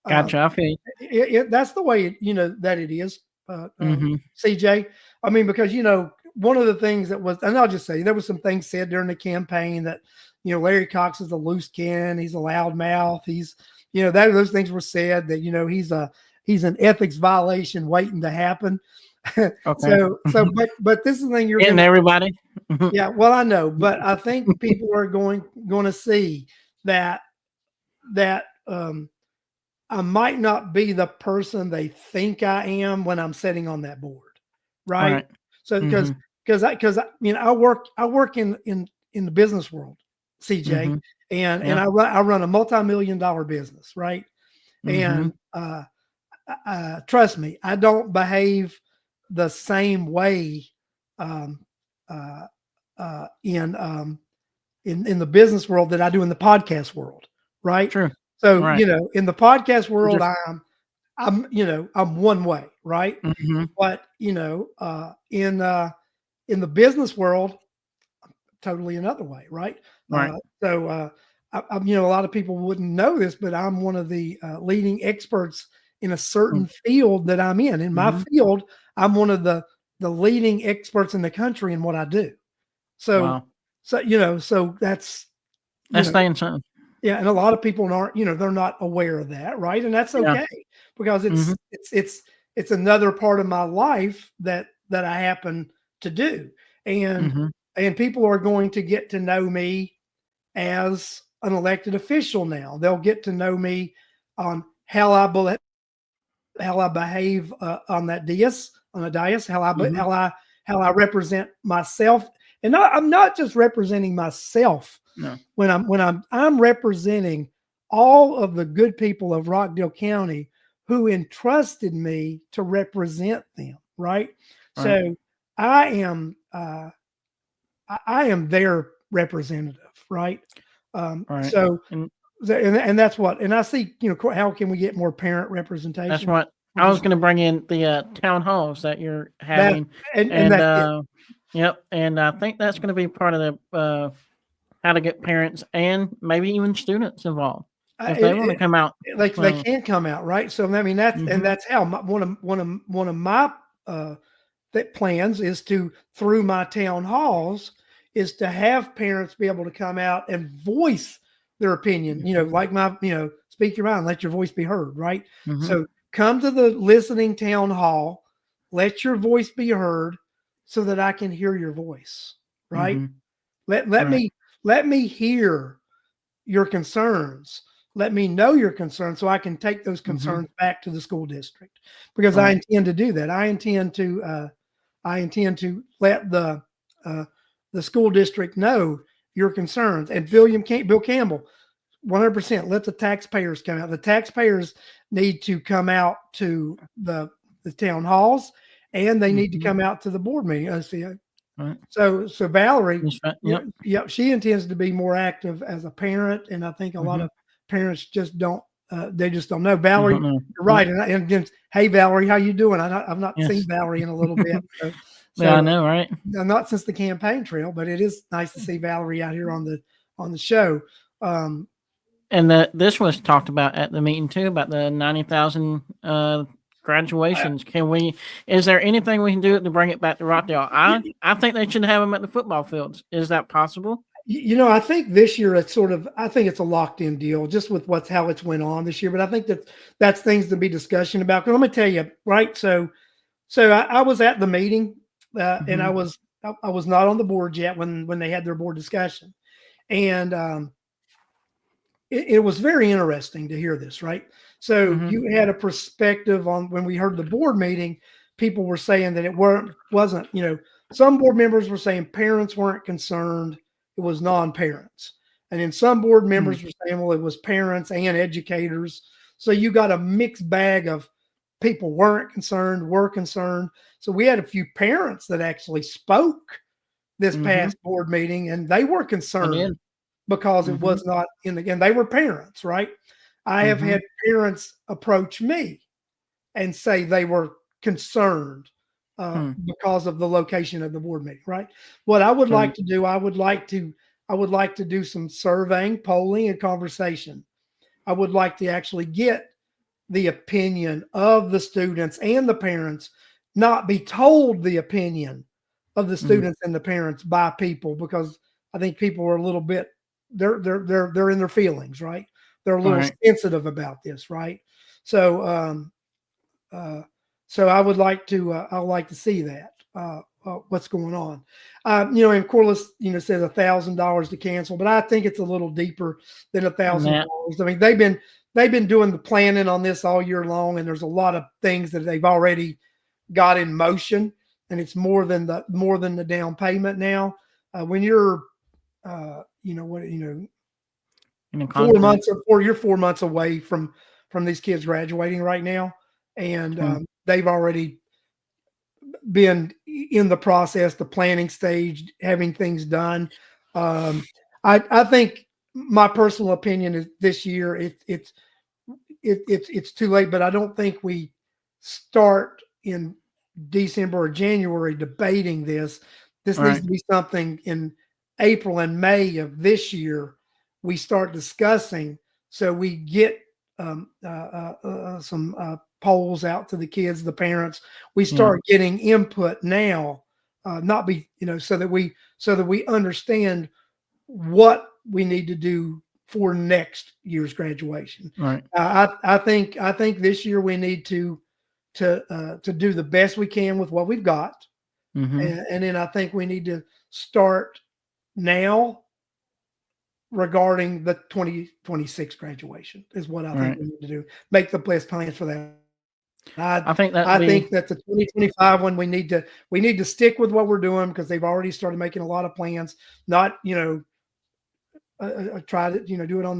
Gotcha. I feel you. that's the way that it is, Mm-hmm. CJ. I mean, because one of the things that was, and I'll just say there was some things said during the campaign that Larry Cox is a loose cannon, he's a loudmouth, he's those things were said that he's an ethics violation waiting to happen. Okay. But this is the thing you're Getting going to. everybody. Yeah, well, I know, but I think people are going to see that I might not be the person they think I am when I'm sitting on that board, right? Right. So Mm-hmm. I work in the business world, CJ, Mm-hmm. and Yeah. I run a multi-million-dollar business, right? Mm-hmm. And trust me, I don't behave the same way um, uh, in the business world that I do in the podcast world, right? True. So Right. in the podcast world, Just. I'm one way, right? Mm-hmm. But in the business world, totally another way, right? Right. I'm a lot of people wouldn't know this, but I'm one of the leading experts in a certain field that I'm in. In my Mm-hmm. field, I'm one of the leading experts in the country in what I do. So, Wow. so that's That's saying something. yeah, and a lot of people aren't, they're not aware of that, right? And that's Yeah. okay because Mm-hmm. it's another part of my life that I happen to do, and Mm-hmm. people are going to get to know me as an elected official now. They'll get to know me on how I behave on that dais, Mm-hmm. how I represent myself, and I'm not just representing myself No. when I'm representing all of the good people of Rockdale County who entrusted me to represent them, right? Right. So I am their representative, right? Right. So And and that's what, and I see, how can we get more parent that's representation? what Would I you was say going to bring in the town halls that you're that? having, And and that's it. yep, and I think that's going to be part of the how to get parents and maybe even students involved Uh, if it, they want to it come out. like they Well, can come out, right? So I mean mm-hmm. that's how one of my that plans is to, through my town halls, is to have parents be able to come out and voice their opinion, like speak your mind, let your voice be heard, right? Mm-hmm. So come to the listening town hall, let your voice be heard so that I can hear your voice, right? Mm-hmm. let let Right. me let me hear your concerns. Let me know your concerns so I can take those Mm-hmm. concerns back to the school district, because I Right. intend to do that. I intend to let uh, the school district know your concerns. And Bill Campbell, 100%. Let the taxpayers come out. The taxpayers need to come out to the town halls, and they need to Mm-hmm. come out to the board meeting. Right. So Valerie, That's right. Yep. yeah, she intends to be more active as a parent, and I think a lot Mm-hmm. of parents just don't. They just don't know. I Valerie, don't know. you're right. And just, hey, Valerie, how you doing? I've not seen Yes. Valerie in a little bit. So, Yeah, I so know, right? not since the campaign trail, but it is nice to see Valerie out here on the show. Um, And this was talked about at the meeting too about the 90,000 graduations. Can we? Is there anything we can do to bring it back to Rockdale? I think they should have them at the football fields. Is that possible? I think this year I think it's a locked in deal just with how it's went on this year. But I think that's things to be discussion about. Because let me tell you, right? So I was at the meeting, and Mm-hmm. I was not on the board yet when they had their board discussion, and it was very interesting to hear this. Right, so Mm-hmm. you had a perspective on when we heard the board meeting. People were saying that it wasn't. Some board members were saying parents weren't concerned; it was non-parents, and then some board members were saying, well, it was parents and educators. So you got a mixed bag of people weren't concerned, were concerned. So we had a few parents that actually spoke this Mm-hmm. past board meeting, and they were I concerned did. because it Mm-hmm. was not in the game. They were parents, right? I have Mm-hmm. had parents approach me and say they were concerned Hmm. because of the location of the board meeting, right? What I would So, like to do, I would like to do some surveying, polling, and conversation. I would like to actually get the opinion of the students and the parents, not be told the opinion of the mm, students and the parents by people, because I think people are a little bit they're in their feelings, right? They're a little right. sensitive about this, right? So uh, so I would like to see that what's going on. And Corliss, says $1,000 to cancel, but I think it's a little deeper than a thousand That dollars. I mean, they've been doing the planning on this all year long, and there's a lot of things that they've already got in motion, and it's more than the down payment now. When you're, what 4 content. months or you're 4 months away from these kids graduating right now, and Hmm. they've already been in the process, the planning stage, having things done. Um, I think my personal opinion is this year it's too late, but I don't think we start in December or January debating this. This needs Right. to be something in April and May of this year. We start discussing, so we get some polls out to the kids, the parents. We Yeah. start getting input now, not be so that we understand what we need to do for next year's graduation. Right. I think this year we need to do the best we can with what we've got, Mm-hmm. and then I think we need to start now regarding the 2026 graduation is what I think Right. we need to do. Make the best plans for that. I think I that'd be. think that the 2025 one we need to stick with what we're doing, because they've already started making a lot of plans. Not try to do it on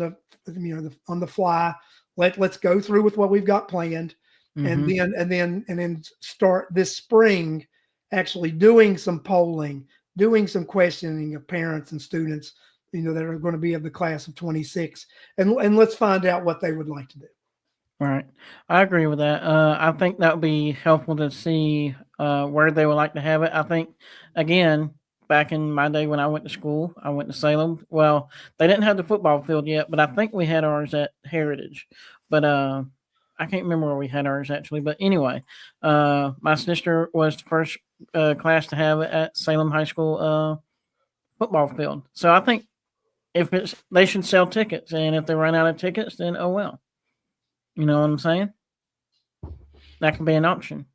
the fly. Let's go through with what we've got planned, and Mm-hmm. then start this spring actually doing some polling, doing some questioning of parents and students, that are going to be of the class of 26, and let's find out what they would like to do. Right. I agree with that. I think that would be helpful to see where they would like to have it. I think, again, back in my day when I went to school, I went to Salem. Well, they didn't have the football field yet, but I think we had ours at Heritage. But I can't remember where we had ours actually. But anyway, my sister was the first class to have it at Salem High School football field. So I think if it's they should sell tickets, and if they run out of tickets, then oh well. You know what I'm saying? That could be an option.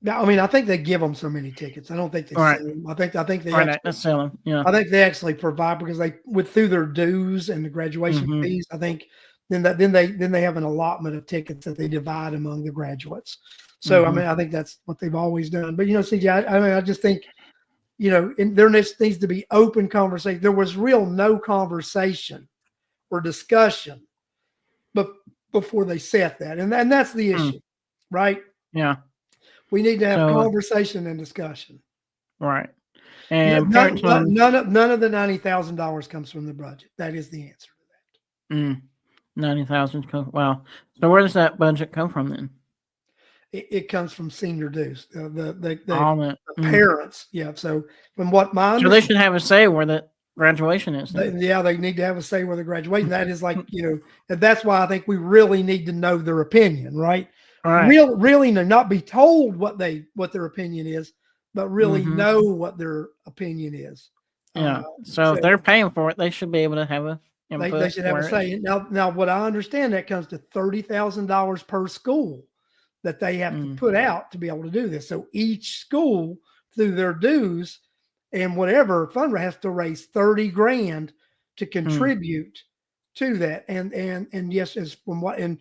Now, I mean, I think they give them so many tickets. I don't think they All right. sell them. I think they All right. actually Let's sell them. Yeah. I think they actually provide, because they with through their dues and the graduation Mm-hmm. fees. I think then they have an allotment of tickets that they divide among the graduates. So I Mm-hmm. mean, I think that's what they've always done. But CJ, I mean, I just think there needs to be open conversation. There was no conversation or discussion, but before they set that, and that's the Mm. issue, right? Yeah. We need to have So, conversation and discussion. right. None, And none, parents none on none of the $90,000 comes from the budget. That is the answer. 90,000. Wow. So where does that budget come from then? It comes from senior dues. The All that. parents, yeah. So from what my So they understanding, should have a say where the graduation is then. they need to have a say where they're graduating. That is like, and that's why I think we really need to know their opinion, right? Right. Really, not be told what their opinion is, but really Mm-hmm. know what their opinion is. Yeah. So So if they're paying for it, they should be able to have a they input should have a where it's. say. Now, what I understand, that comes to $30,000 per school that they have to Mm, put out to be able to do this. So each school, through their dues, and whatever fundraiser has to raise 30 grand to Hmm. contribute to that. And yes, it's from what, and,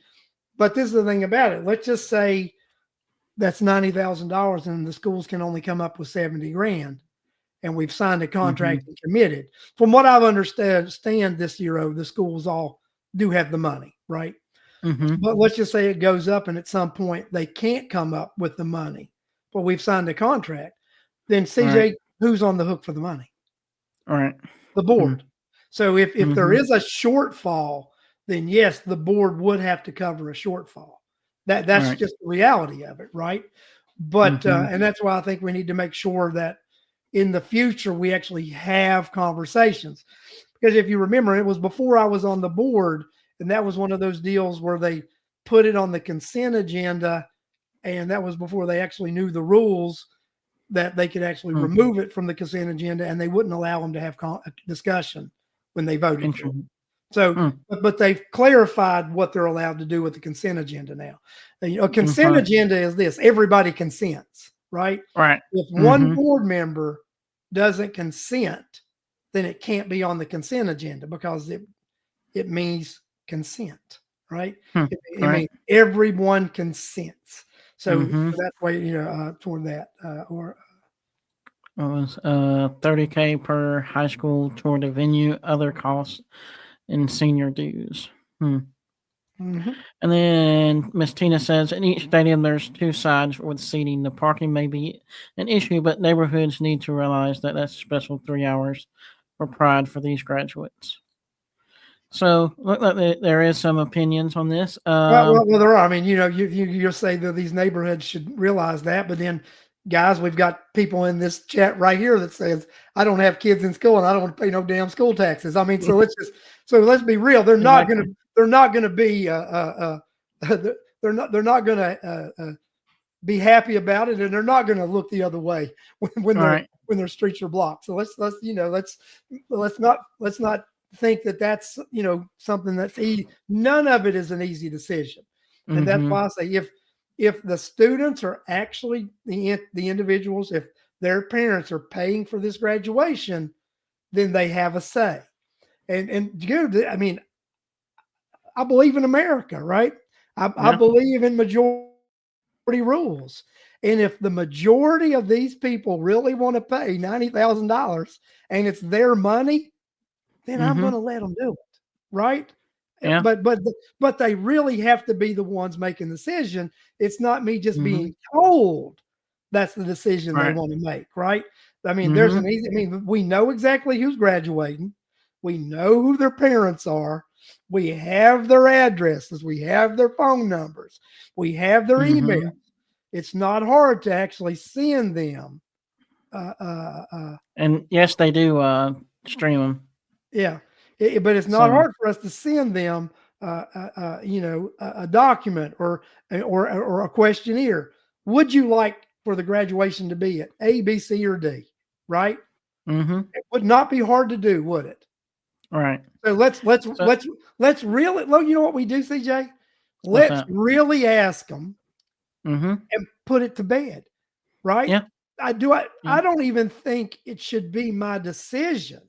but this is the thing about it. Let's just say that's $90,000 and the schools can only come up with 70 grand. And we've signed a Hmm. contract and committed. From what I've understand this year, the schools all do have the money, right? Hmm. But let's just say it goes up and at some point they can't come up with the money, but we've signed a contract. Then Right. CJ, who's on the hook for the money? Right. The Hmm. board. So if there Hmm. is a shortfall, then yes, the board would have to cover a shortfall. That's Right. just the reality of it, right? But Hmm. and that's why I think we need to make sure that in the future we actually have conversations. Because if you remember, it was before I was on the board, and that was one of those deals where they put it on the consent agenda, and that was before they actually knew the rules that they could actually Hmm. remove it from the consent agenda, and they wouldn't allow them to have a discussion when they voted for it. Interesting. So, Hmm. but they've clarified what they're allowed to do with the consent agenda now. A consent Okay. agenda is this: everybody consents, right? Right. If one Hmm. board member doesn't consent, then it can't be on the consent agenda because it means consent, right? Hmm. It Right. means everyone consents. So Hmm. that's why toward that or It was 30K per high school toward the venue, other costs, and senior dues. Hmm. mhm. And then Miss Tina says in each stadium there's two sides with seating. The parking may be an issue, but neighborhoods need to realize that that's a special 3 hours for pride for these graduates. So look like there is some opinions on this. Well, there are. I mean, you say that these neighborhoods should realize that, but then, guys, we've got people in this chat right here that says, "I don't have kids in school and I don't want to pay no damn school taxes." I mean, so let's be real. Exactly. They're not going to be they're not going to be happy about it, and they're not going to look the other way All right. when their streets are blocked. So let's not think that that's something that's easy. None of it is an easy decision, and that's Mm-hmm. why I say if the students are actually the individuals, if their parents are paying for this graduation, then they have a say. And good. I mean, I believe in America, right? I Yeah. believe in majority rules. And if the majority of these people really want to pay $90,000 and it's their money, then I'm Mm-hmm. going to let them do it, right? Yeah. But they really have to be the ones making the decision. It's not me just Mm-hmm. being told that's the decision they Right. want to make, right? I mean, there's Mm-hmm. an easy. I mean, we know exactly who's graduating. We know who their parents are. We have their addresses. We have their phone numbers. We have their email. Mm-hmm. It's not hard to actually send them. Uh, uh, uh, And yes, they do stream them. yeah, but it's not So hard for us to send them, a document or a questionnaire. Would you like for the graduation to be at A, B, C, or D? Right? mm-hmm. It would not be hard to do, would it? Right. So So let's really. Well, you know what we do, CJ? what's Let's that? really ask them Mm-hmm. and put it to bed. Right? Yeah. Yeah. I don't even think it should be my decision.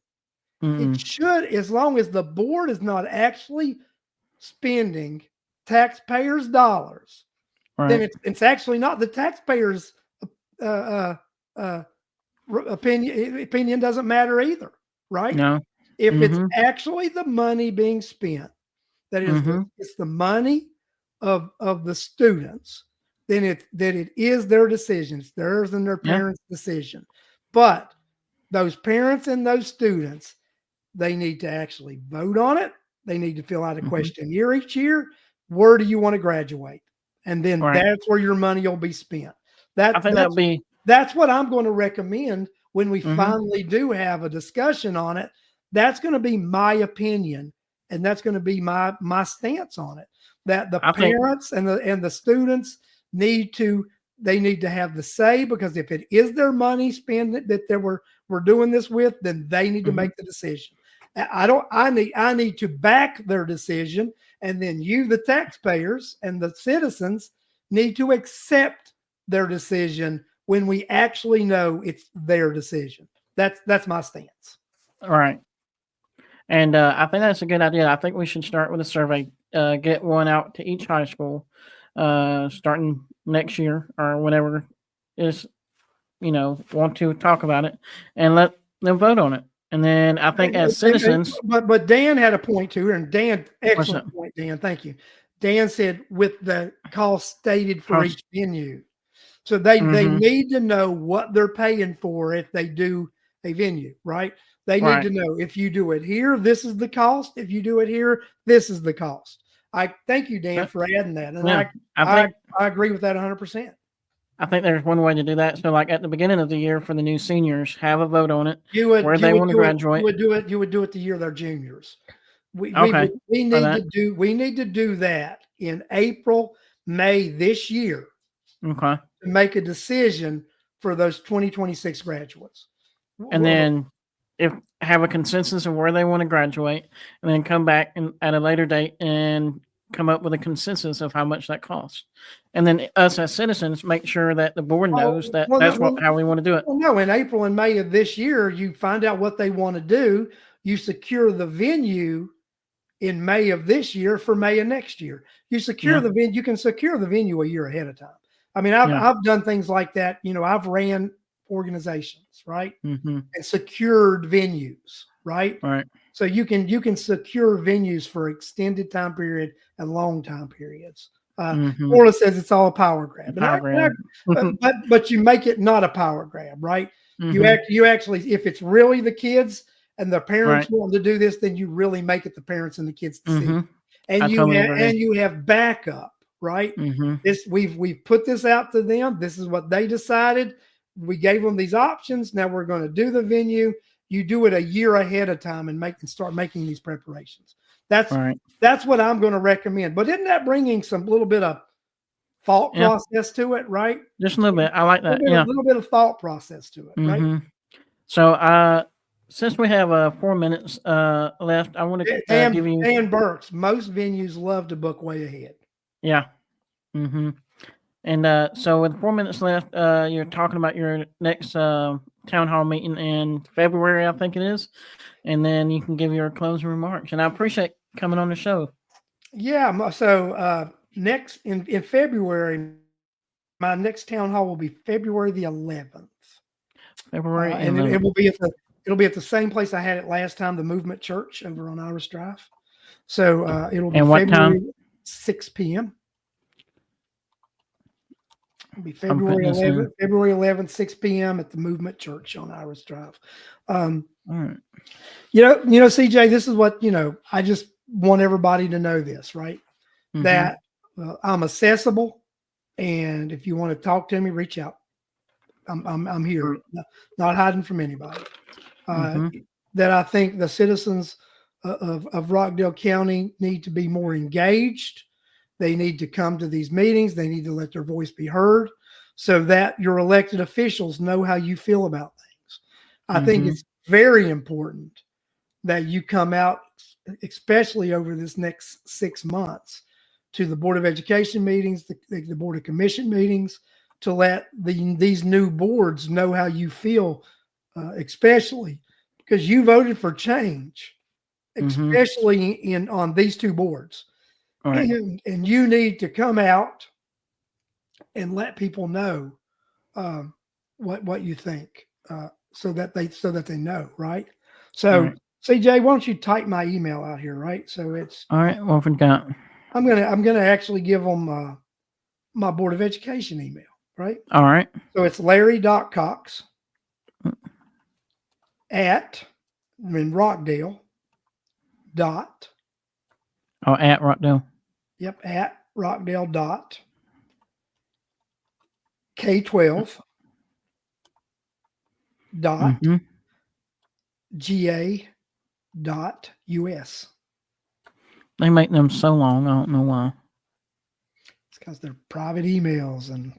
It Mm-mm. should, as long as the board is not actually spending taxpayers' dollars, then Right. it's actually not the taxpayers' uh, uh, uh, opinion doesn't matter either, right? No. If it's Mm-hmm. actually the money being spent, that is Mm-hmm. it's the money of the students, then it is their decision. It's theirs and their Yeah. parents' decision. But those parents and those students, they need to actually vote on it. They need to fill out a Mm-hmm. questionnaire each year. Where do you want to graduate? And then Right. that's where your money will be spent. I That think that'd that's be. that's what I'm going to recommend when we Mm-hmm. finally do have a discussion on it. That's going to be my opinion, and that's going to be my stance on it. That the I think. parents and the students need to have the say, because if it is their money spend that we're doing this with, then they need to Mm-hmm. make the decision. I don't. I need to back their decision, and then you, the taxpayers and the citizens, need to accept their decision when we actually know it's their decision. That's my stance. Right. And I think that's a good idea. I think we should start with a survey, get one out to each high school, starting next year or whenever is, want to talk about it and let them vote on it. And then I think as citizens, But Dan had a point too, and Dan, what's up? excellent point, Dan. Thank you. Dan said with the cost stated for each venue. So they Mm-hmm. need to know what they're paying for if they do a venue, right? They need to know if you do it here, this is the cost. If you do it here, this is the cost. I thank you, Dan, for adding that. And Yeah, I agree with that 100%. I think there's one way to do that. So, like at the beginning of the year for the new seniors, have a vote on it You would where they want to graduate. You would do it the year they're juniors. We need to do that in April, May this year. Okay. To make a decision for those 2026 graduates. And then if have a consensus of where they want to graduate, and then come back at a later date and come up with a consensus of how much that costs. And then us as citizens make sure that the board knows that that's how we want to do it. Well, no, in April and May of this year, you find out what they want to do. You secure the venue in May of this year for May of next year. You secure the venue. You can secure the venue a year ahead of time. I mean, I've done things like that. I've ran organizations, right, and secured venues, right. So you can secure venues for extended time period and long time periods. Orla says it's all a power grab, but you make it not a power grab, right? You actually, if it's really the kids and the parents want to do this, then you really make it the parents and the kids' decision, and you have backup. Right. We've put this out to them. This is what they decided. We gave them these options. Now we're going to do the venue. You do it a year ahead of time and start making these preparations. That's what I'm going to recommend. But isn't that bringing some little bit of thought process to it? Right. Just a little bit. I like that. A little bit of thought process to it. Right. So, since we have 4 minutes left, I want to give you Dan Burks. Most venues love to book way ahead. Yeah. And so with 4 minutes left, you're talking about your next town hall meeting in February, I think it is. And then you can give your closing remarks. And I appreciate coming on the show. Yeah. So next in February, my next town hall will be February the 11th. February 11th. And it'll be at the same place I had it last time, the Movement Church over on Iris Drive. So it'll be February time? 6 p.m. It'll be February 11th, 6 p.m. at the Movement Church on Iris Drive. All right. CJ, this is what, I just want everybody to know this, right? That I'm accessible. And if you want to talk to me, reach out. I'm here, not hiding from anybody. That I think the citizens of Rockdale County need to be more engaged. They need to come to these meetings. They need to let their voice be heard so that your elected officials know how you feel about things. I think it's very important that you come out, especially over this next 6 months, to the Board of Education meetings, the Board of Commission meetings, to let these new boards know how you feel, especially because you voted for change, especially on these two boards. Right. And you need to come out and let people know what you think, so that they know, right? So, CJ, why don't you type my email out here, right? So it's all right. What we got? I'm gonna actually give them my Board of Education email, right? All right. So it's Larry.Cox at Rockdale. At Rockdale. Yep, at Rockdale K12 GA.US. They make them so long. I don't know why. It's because they're private emails and,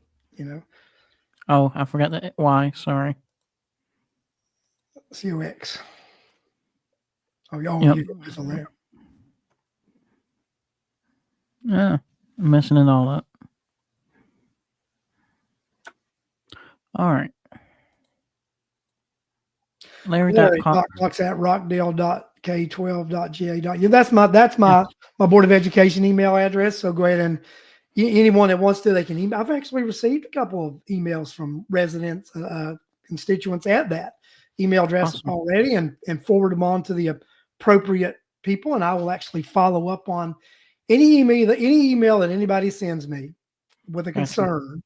Oh, I forgot that. Why? Sorry. COX. It's on there. Yeah, I'm messing it all up. All right. Larry Larry.Cox. Cox at rockdale.k12.ga. That's my Board of Education email address. So go ahead and anyone that wants to, they can email. I've actually received a couple of emails from residents, constituents at that email address Awesome. already, and forward them on to the appropriate people. And I will actually follow up on any email that anybody sends me with a concern.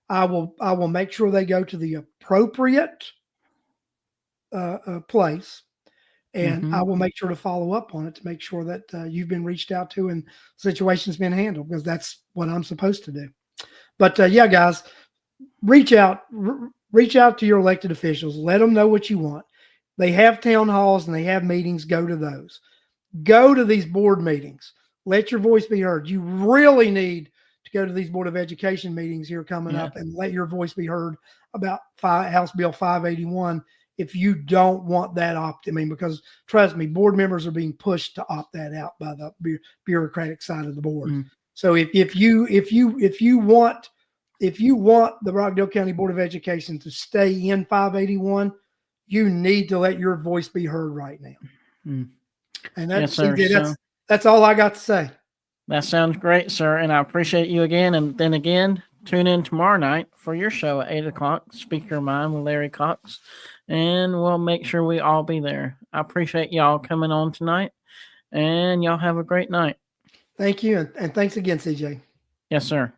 I will make sure they go to the appropriate place, and I will make sure to follow up on it to make sure that you've been reached out to and situation's been handled, because that's what I'm supposed to do. But yeah, guys, reach out to your elected officials. Let them know what you want. They have town halls and they have meetings. Go to those. Go to these board meetings. Let your voice be heard. You really need to go to these Board of Education meetings here coming up and let your voice be heard about House Bill 581 if you don't want that because trust me, board members are being pushed to opt that out by the bureaucratic side of the board. So if you want the Rockdale County Board of Education to stay in 581, you need to let your voice be heard right now. And that's, that's all I got to say. That sounds great, sir. And I appreciate you again. And then again, tune in tomorrow night for your show at 8 o'clock, Speak Your Mind with Larry Cox. And we'll make sure we all be there. I appreciate y'all coming on tonight. And y'all have a great night. Thank you. And thanks again, CJ. Yes, sir.